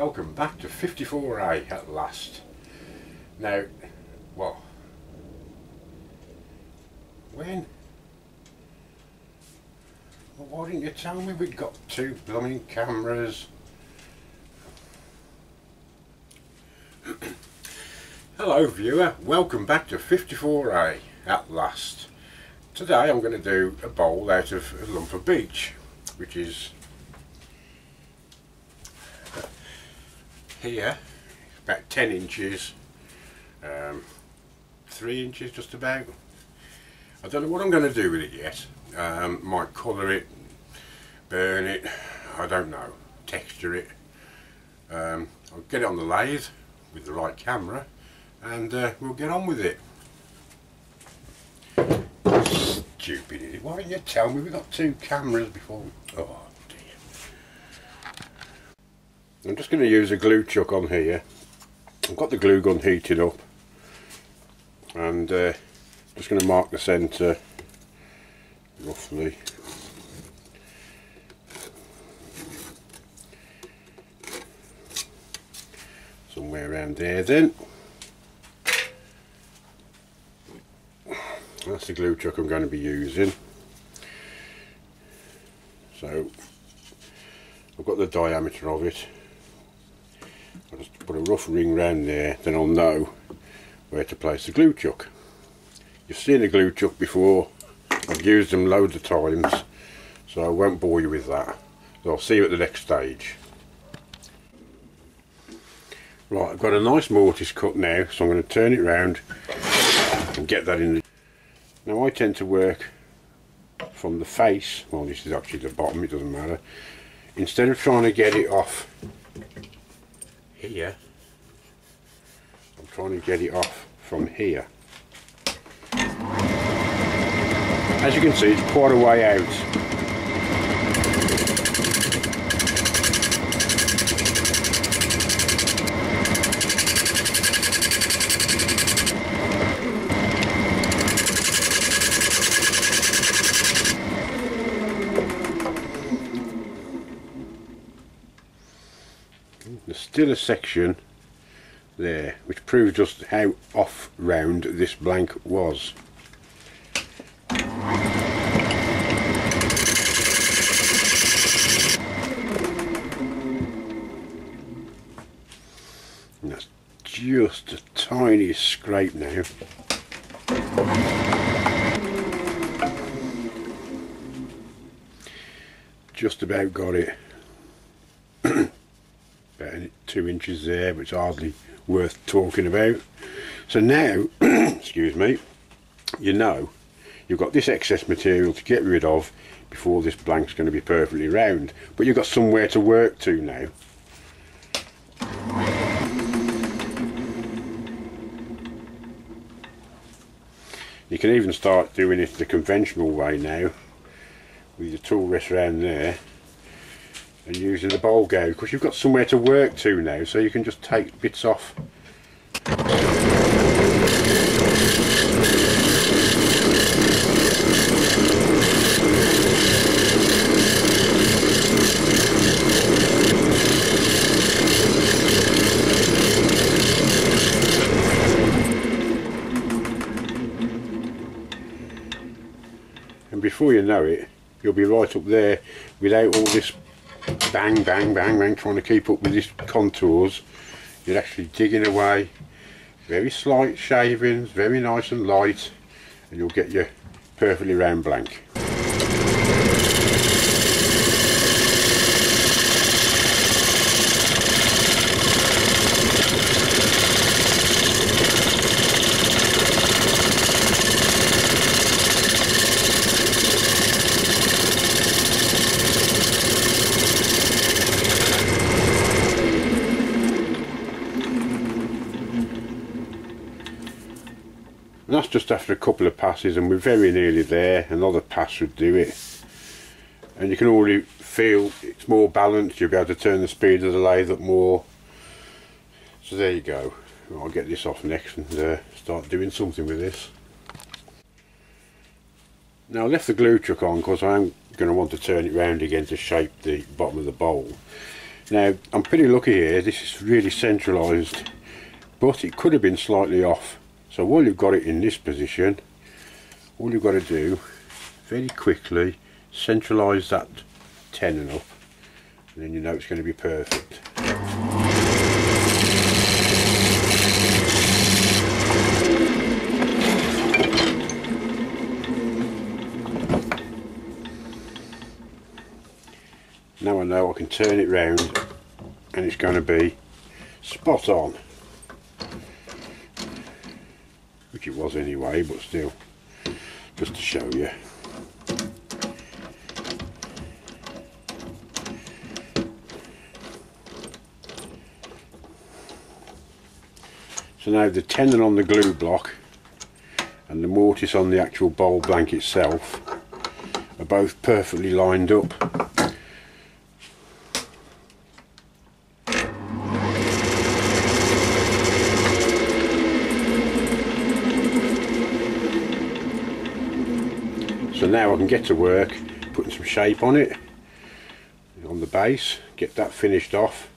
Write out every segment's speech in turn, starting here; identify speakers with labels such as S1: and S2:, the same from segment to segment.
S1: welcome back to 54A at last. Now, well, when? Well, why didn't you tell me we'd got two blooming cameras? Hello viewer, welcome back to 54A at last. Today I'm going to do a bowl out of a lump of beech, which is here, about 10 inches, 3 inches just about. I don't know what I'm going to do with it yet. Might colour it, burn it, I don't know, texture it. I'll get it on the lathe with the right camera and we'll get on with it. Stupid idiot, why didn't you tell me we got two cameras before? Oh dear. I'm just going to use a glue chuck on here. I've got the glue gun heated up and just going to mark the centre roughly. Somewhere around there then. That's the glue chuck I'm going to be using. So I've got the diameter of it. I'll just put a rough ring round there, then I'll know where to place the glue chuck. You've seen a glue chuck before, I've used them loads of times, so I won't bore you with that. So I'll see you at the next stage. Right, I've got a nice mortise cut now, so I'm going to turn it round and get that in the... Now I tend to work from the face, well this is actually the bottom, it doesn't matter. Instead of trying to get it off here, I'm trying to get it off from here. As you can see, it's quite a way out. There's still a section there which proves just how off round this blank was. And that's just a tiny scrape now. Just about got it. About 2 inches there, but it's hardly worth talking about. So now, excuse me, you know you've got this excess material to get rid of before this blank's going to be perfectly round, but you've got somewhere to work to now. You can even start doing it the conventional way now, with your tool rest around there and using the bowl gouge, because you've got somewhere to work to now, so you can just take bits off. And before you know it, you'll be right up there without all this bang bang bang bang trying to keep up with these contours. You're actually digging away, very slight shavings, very nice and light, and you'll get your perfectly round blank. And that's just after a couple of passes, and we're very nearly there. Another pass would do it, and you can already feel it's more balanced. You'll be able to turn the speed of the lathe up more. So there you go. I'll get this off next and start doing something with this. Now I left the glue chuck on because I'm going to want to turn it round again to shape the bottom of the bowl. Now I'm pretty lucky here, this is really centralised, but it could have been slightly off. So while you've got it in this position, all you've got to do very quickly centralise that tenon up, and then you know it's going to be perfect. Now I know I can turn it round and it's going to be spot on, which it was anyway, but still, just to show you. So now the tenon on the glue block and the mortise on the actual bowl blank itself are both perfectly lined up. So now I can get to work putting some shape on it, on the base, get that finished off,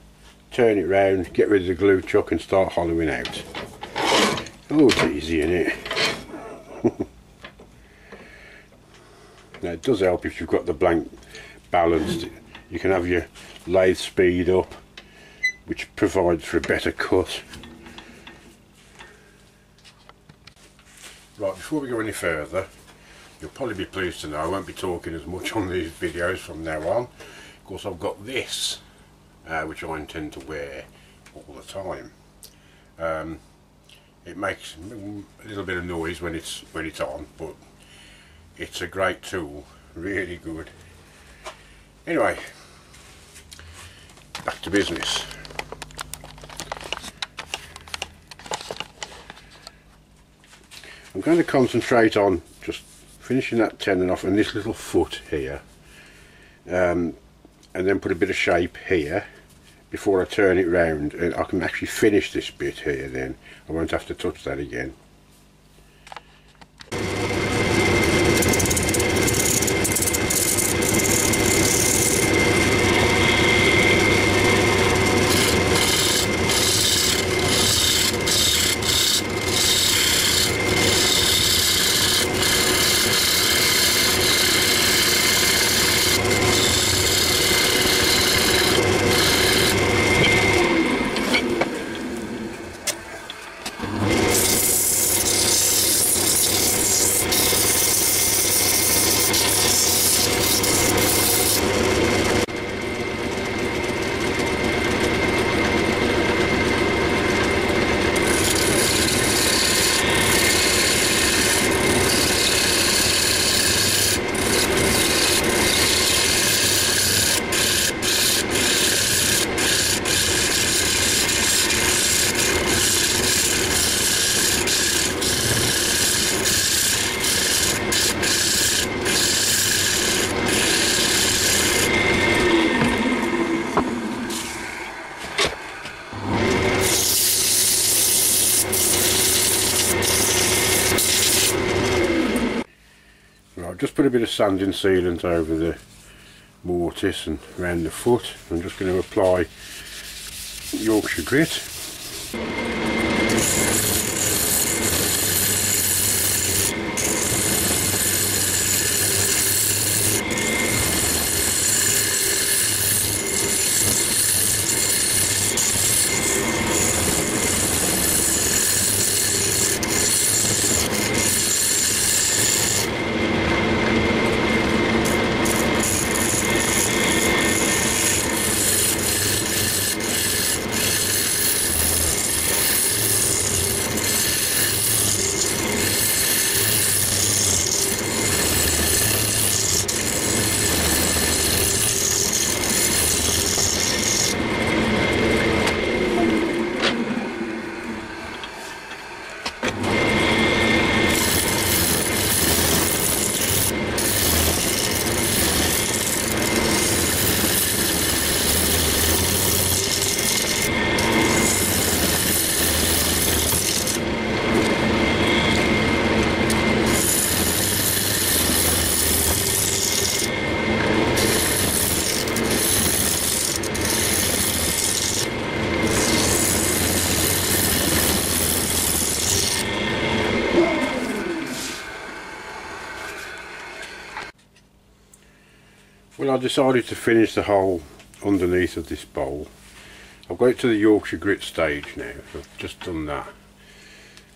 S1: turn it round, get rid of the glue chuck and start hollowing out. Oh, it's easy, isn't it? Now it does help if you've got the blank balanced. You can have your lathe speed up, which provides for a better cut. Right, before we go any further, you'll probably be pleased to know I won't be talking as much on these videos from now on. Of course, I've got this, which I intend to wear all the time. It makes a little bit of noise when it's on, but it's a great tool, really good. Anyway, back to business. I'm going to concentrate on just finishing that tenon off and this little foot here, and then put a bit of shape here before I turn it round, and I can actually finish this bit here. Then I won't have to touch that again. I've just put a bit of sanding sealant over the mortise and around the foot. I'm just going to apply Yorkshire grit. Well, I decided to finish the hole underneath of this bowl. I've got it to the Yorkshire grit stage now, so I've just done that.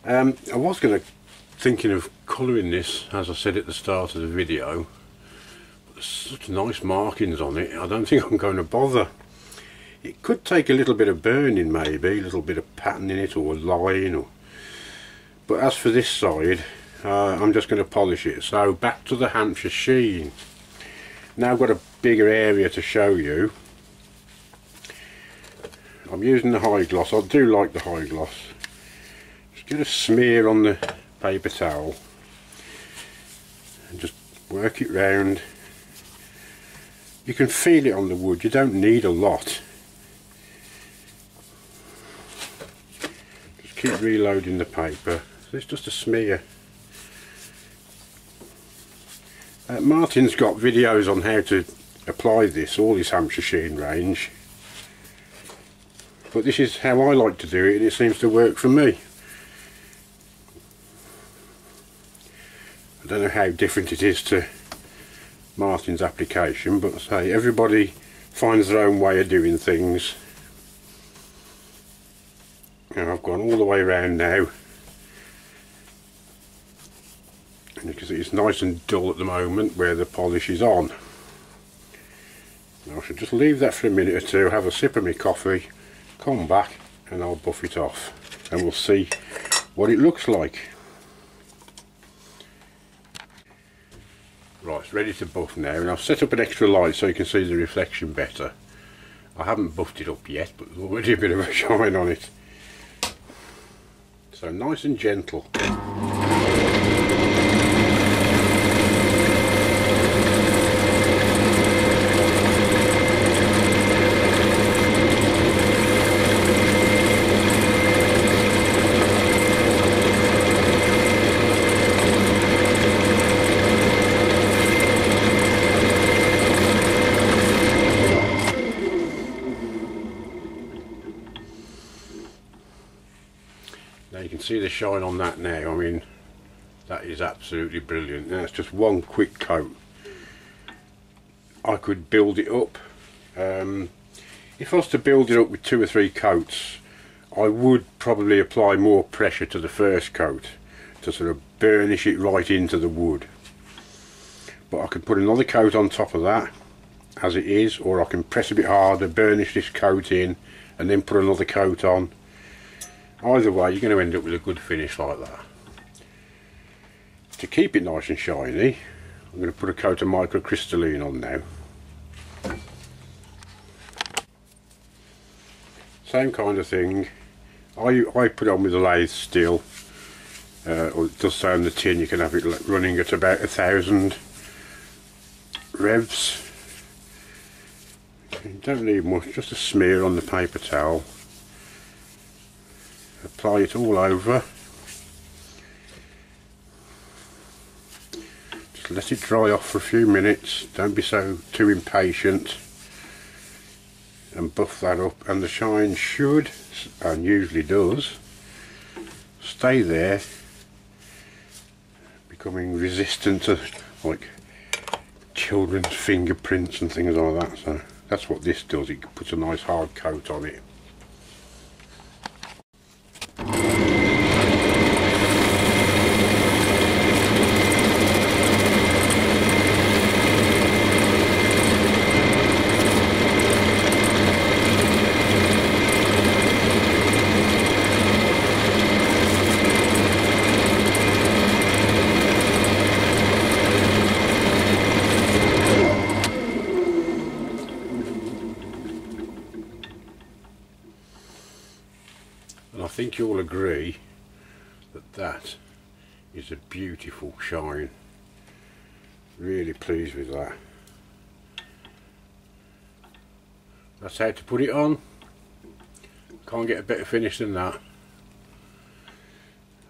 S1: I was thinking of colouring this, as I said at the start of the video, but there's such nice markings on it, I don't think I'm going to bother. It could take a little bit of burning, maybe, a little bit of pattern in it, or line, but as for this side, I'm just going to polish it. So back to the Hampshire sheen. Now I've got a bigger area to show you. I'm using the high gloss. I do like the high gloss. Just get a smear on the paper towel and just work it round. You can feel it on the wood, you don't need a lot. Just keep reloading the paper. So it's just a smear. Martin's got videos on how to apply this, all this Hampshire sheen range, but this is how I like to do it, and it seems to work for me. I don't know how different it is to Martin's application, but say everybody finds their own way of doing things. Now I've gone all the way around now, and you can see it's nice and dull at the moment where the polish is on. Now I should just leave that for a minute or two, have a sip of my coffee, come back and I'll buff it off and we'll see what it looks like. Right, it's ready to buff now, and I've set up an extra light so you can see the reflection better. I haven't buffed it up yet, but there's already a bit of a shine on it. So nice and gentle. Now you can see the shine on that now. I mean, that is absolutely brilliant. Now it's just one quick coat. I could build it up. If I was to build it up with 2 or 3 coats, I would probably apply more pressure to the first coat to sort of burnish it right into the wood. But I could put another coat on top of that as it is, or I can press a bit harder, burnish this coat in and then put another coat on. Either way, you're going to end up with a good finish like that. To keep it nice and shiny, I'm going to put a coat of microcrystalline on now. Same kind of thing. I put it on with a lathe still, or it does say on the tin you can have it running at about 1000 revs. You don't need much, just a smear on the paper towel. Apply it all over. Just let it dry off for a few minutes, don't be too impatient, and buff that up, and the shine should, and usually does, stay there, becoming resistant to like children's fingerprints and things like that. So that's what this does, it puts a nice hard coat on it. And I think you'll agree that that is a beautiful shine. Really pleased with that. That's how to put it on. Can't get a better finish than that.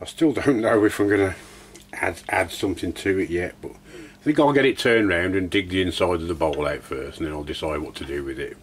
S1: I still don't know if I'm going to add something to it yet, but I think I'll get it turned round and dig the inside of the bowl out first, and then I'll decide what to do with it.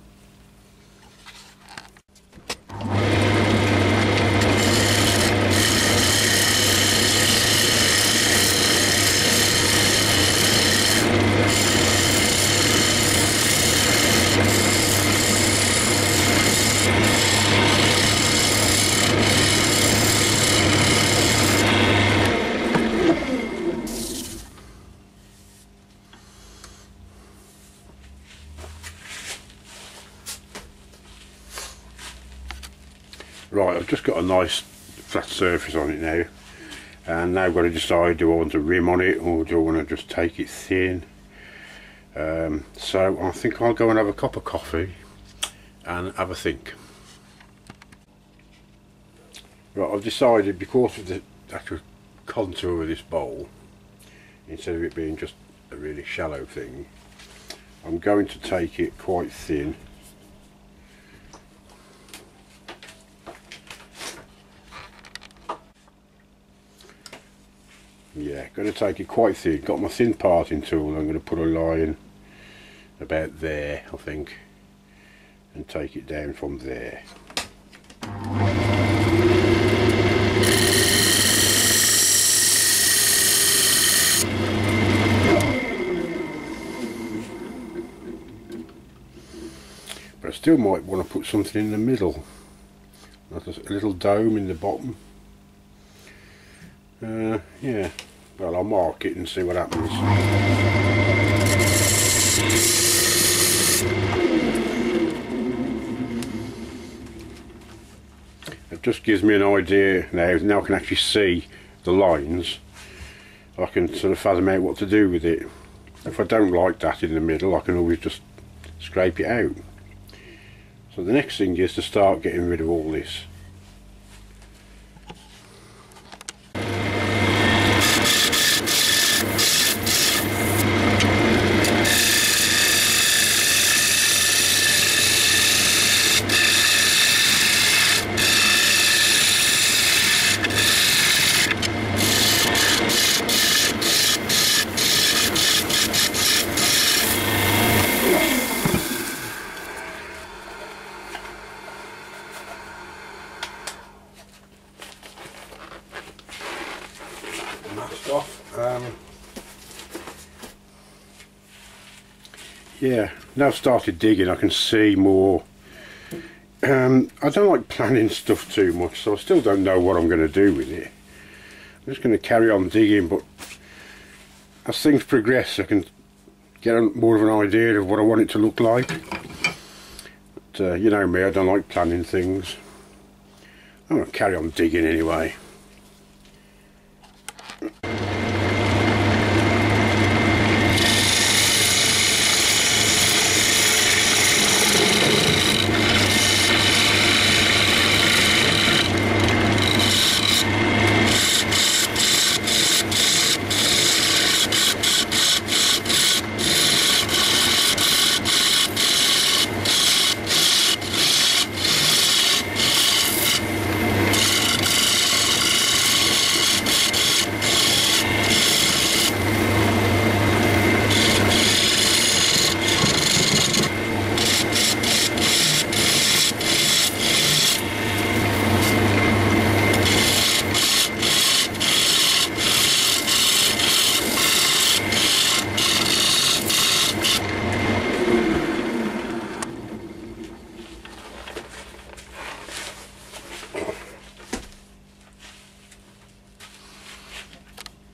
S1: Right, I've just got a nice flat surface on it now, and now I've got to decide, do I want to rim on it or do I want to just take it thin. So I think I'll go and have a cup of coffee and have a think. Right, I've decided, because of the actual contour of this bowl, instead of it being just a really shallow thing, I'm going to take it quite thin. Yeah, going to take it quite thin. Got my thin parting tool. I'm going to put a line about there, I think, and take it down from there. But I still might want to put something in the middle, like a little dome in the bottom. Yeah, well, I'll mark it and see what happens. It just gives me an idea now. Now I can actually see the lines. I can sort of fathom out what to do with it. If I don't like that in the middle, I can always just scrape it out. So the next thing is to start getting rid of all this. Masked off. Yeah, now I've started digging, I can see more. I don't like planning stuff too much, so I still don't know what I'm going to do with it. I'm just going to carry on digging, but as things progress I can get more of an idea of what I want it to look like. But, you know me, I don't like planning things. I'm going to carry on digging anyway.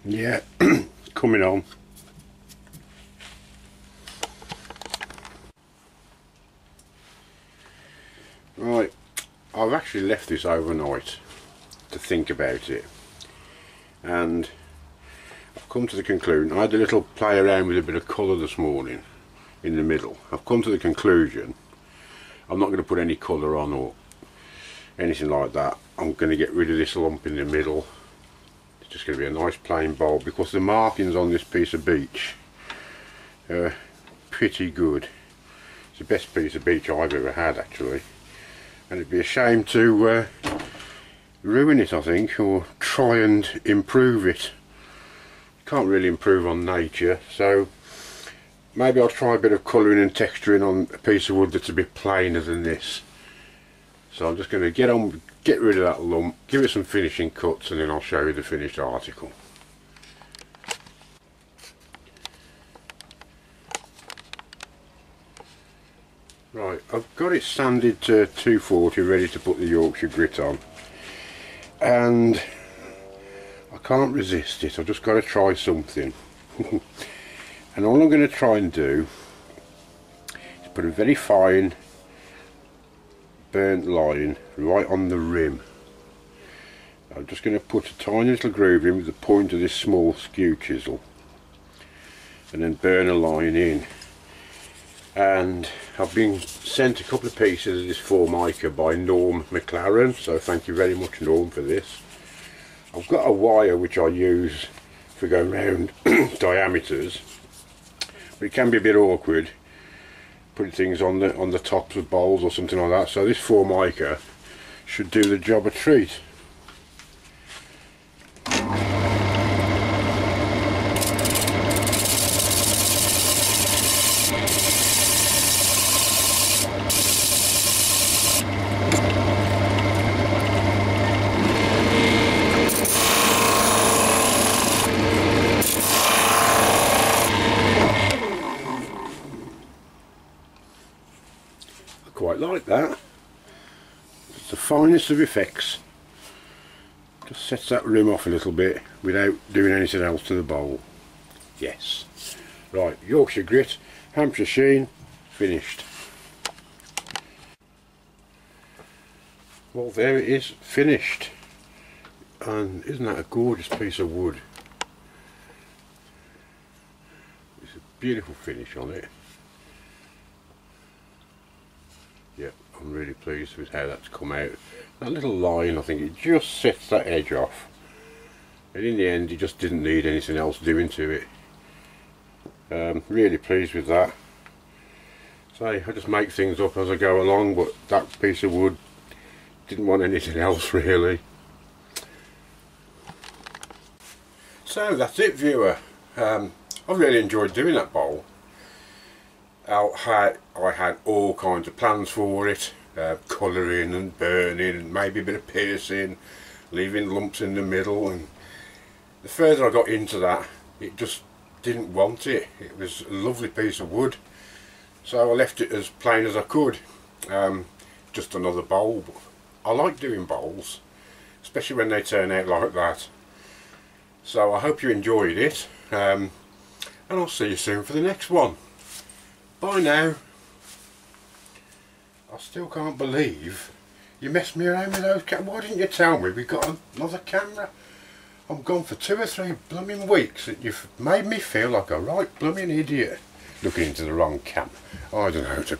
S1: Yeah, coming on. Right, I've actually left this overnight to think about it, and I've come to the conclusion. I had a little play around with a bit of colour this morning in the middle. I've come to the conclusion I'm not going to put any colour on or anything like that. I'm going to get rid of this lump in the middle. It's just going to be a nice plain bowl, because the markings on this piece of beech are pretty good. It's the best piece of beech I've ever had, actually, and it'd be a shame to ruin it, I think, or try and improve it. Can't really improve on nature, so maybe I'll try a bit of colouring and texturing on a piece of wood that's a bit plainer than this. So I'm just going to get rid of that lump, give it some finishing cuts, and then I'll show you the finished article. Right, I've got it sanded to 240, ready to put the Yorkshire grit on, and I can't resist it. I've just got to try something. And all I'm going to try and do is put a very fine burnt line right on the rim. I'm just going to put a tiny little groove in with the point of this small skew chisel and then burn a line in. And I've been sent a couple of pieces of this Formica by Norm McLaren, so thank you very much Norm for this. I've got a wire which I use for going round diameters, but it can be a bit awkward putting things on the tops of bowls or something like that, so this Formica should do the job a treat. Quite like that. It's the finest of effects. Just sets that rim off a little bit without doing anything else to the bowl. Yes. Right, Yorkshire grit, Hampshire sheen, finished. Well, there it is, finished. And isn't that a gorgeous piece of wood? It's a beautiful finish on it. Yeah, I'm really pleased with how that's come out. That little line, I think it just sets that edge off. And in the end, it just didn't need anything else doing to it. Really pleased with that. So I just make things up as I go along, but that piece of wood didn't want anything else really. So that's it, viewer. I've really enjoyed doing that bowl. I had all kinds of plans for it, colouring and burning and maybe a bit of piercing, leaving lumps in the middle, and the further I got into that, it just didn't want it. It was a lovely piece of wood, so I left it as plain as I could. Just another bowl. I like doing bowls, especially when they turn out like that. So I hope you enjoyed it, and I'll see you soon for the next one. Bye now. I still can't believe you messed me around with those cameras. Why didn't you tell me we got another camera? I'm gone for 2 or 3 blooming weeks and you've made me feel like a right blooming idiot looking into the wrong camera. I don't know how to